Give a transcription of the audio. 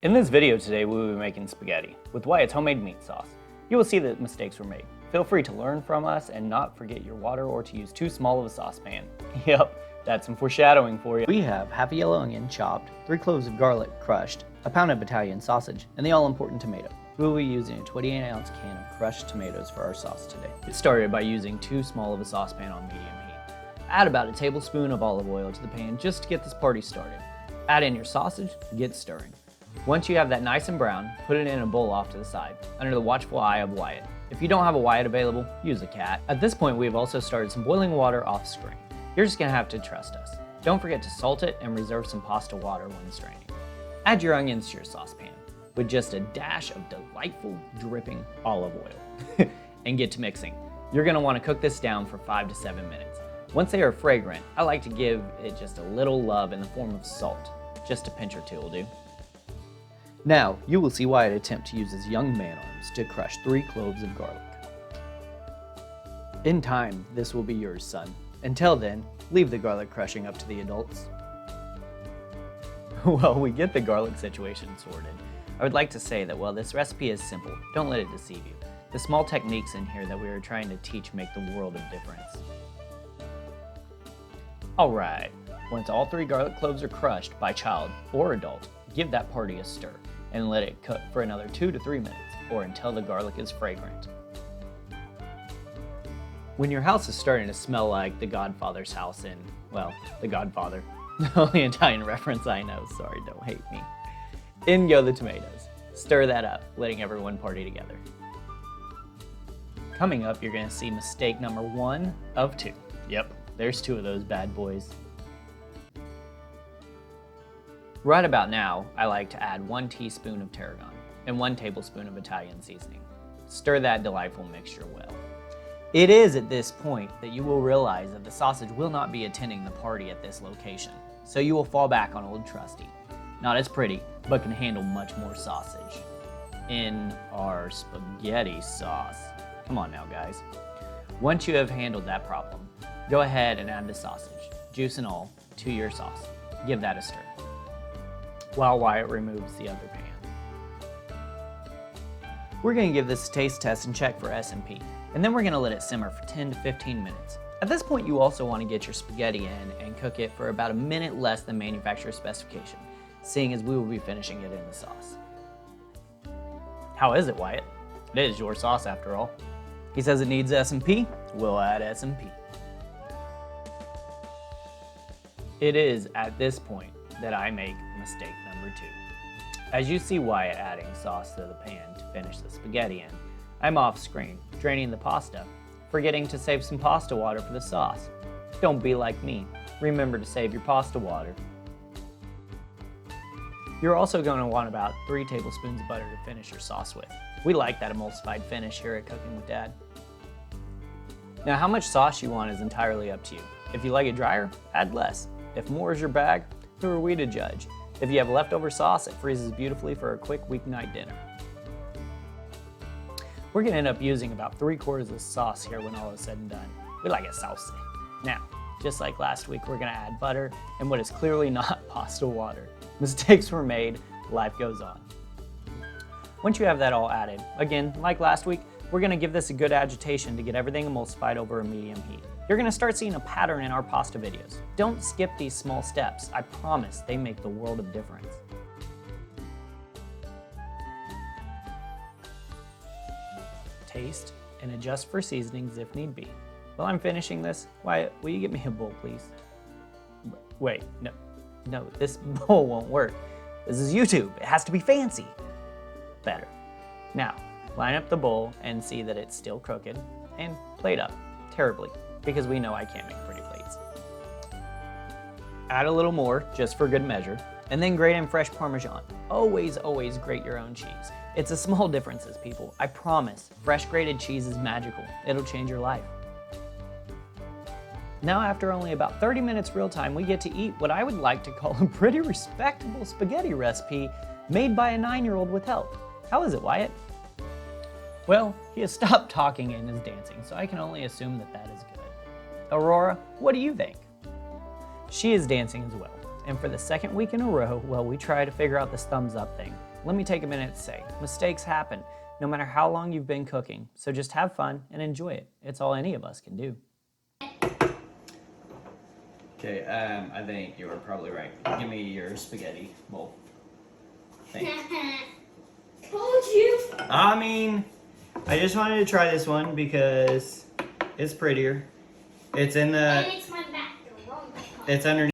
In this video today, we will be making spaghetti with Wyatt's homemade meat sauce. You will see that mistakes were made. Feel free to learn from us and not forget your water or to use too small of a saucepan. Yep, that's some foreshadowing for you. We have half a yellow onion chopped, 3 cloves of garlic crushed, a pound of Italian sausage, and the all-important tomato. We will be using a 28-ounce can of crushed tomatoes for our sauce today. Get started by using too small of a saucepan on medium heat. Add about a tablespoon of olive oil to the pan just to get this party started. Add in your sausage, get stirring. Once you have that nice and brown, put it in a bowl off to the side, under the watchful eye of Wyatt. If you don't have a Wyatt available, use a cat. At this point, we have also started some boiling water off screen. You're just gonna have to trust us. Don't forget to salt it and reserve some pasta water when straining. Add your onions to your saucepan with just a dash of delightful dripping olive oil and get to mixing. You're gonna wanna cook this down for 5 to 7 minutes. Once they are fragrant, I like to give it just a little love in the form of salt. Just a pinch or two will do. Now, you will see Wyatt attempt to use his young man arms to crush 3 cloves of garlic. In time, this will be yours, son. Until then, leave the garlic crushing up to the adults. While we get the garlic situation sorted, I would like to say that while this recipe is simple, don't let it deceive you. The small techniques in here that we are trying to teach make the world of difference. Alright, once all 3 garlic cloves are crushed by child or adult, give that party a stir and let it cook for another 2 to 3 minutes or until the garlic is fragrant. When your house is starting to smell like the Godfather's house in, well, The Godfather, the only Italian reference I know, sorry, don't hate me. In go the tomatoes. Stir that up, letting everyone party together. Coming up, you're gonna see mistake number 1 of 2. Yep, there's 2 of those bad boys. Right about now, I like to add 1 teaspoon of tarragon and 1 tablespoon of Italian seasoning. Stir that delightful mixture well. It is at this point that you will realize that the sausage will not be attending the party at this location, so you will fall back on Old Trusty. Not as pretty, but can handle much more sausage. In our spaghetti sauce. Come on now, guys. Once you have handled that problem, go ahead and add the sausage, juice and all, to your sauce. Give that a stir, while Wyatt removes the other pan. We're gonna give this a taste test and check for S&P, and then we're gonna let it simmer for 10 to 15 minutes. At this point, you also wanna get your spaghetti in and cook it for about a minute less than manufacturer specification, seeing as we will be finishing it in the sauce. How is it, Wyatt? It is your sauce after all. He says it needs S&P, we'll add S&P. It is at this point that I make mistake number 2. As you see Wyatt adding sauce to the pan to finish the spaghetti in, I'm off screen, draining the pasta, forgetting to save some pasta water for the sauce. Don't be like me. Remember to save your pasta water. You're also going to want about 3 tablespoons of butter to finish your sauce with. We like that emulsified finish here at Cooking with Dad. Now, how much sauce you want is entirely up to you. If you like it drier, add less. If more is your bag, who are we to judge? If you have leftover sauce, it freezes beautifully for a quick weeknight dinner. We're gonna end up using about 3/4 of the sauce here when all is said and done. We like it saucy. Now, just like last week, we're gonna add butter and what is clearly not pasta water. Mistakes were made, life goes on. Once you have that all added, again, like last week, we're gonna give this a good agitation to get everything emulsified over a medium heat. You're gonna start seeing a pattern in our pasta videos. Don't skip these small steps. I promise they make the world of difference. Taste and adjust for seasonings if need be. While I'm finishing this, Wyatt, will you get me a bowl, please? Wait, no, this bowl won't work. This is YouTube, it has to be fancy. Better. Now, line up the bowl and see that it's still crooked, and plate up, terribly, because we know I can't make pretty plates. Add a little more, just for good measure, and then grate in fresh Parmesan. Always, always grate your own cheese. It's the small differences, people. I promise, fresh grated cheese is magical. It'll change your life. Now, after only about 30 minutes real time, we get to eat what I would like to call a pretty respectable spaghetti recipe made by a 9-year-old with help. How is it, Wyatt? Well, he has stopped talking and is dancing, so I can only assume that that is good. Aurora, what do you think? She is dancing as well, and for the 2nd week in a row, while we try to figure out this thumbs up thing, let me take a minute to say, mistakes happen, no matter how long you've been cooking. So just have fun and enjoy it. It's all any of us can do. Okay, I think you were probably right. Give me your spaghetti bowl. Thanks. Told you. I mean, I just wanted to try this one because it's prettier. It's in the. And it's my bathroom. It's underneath.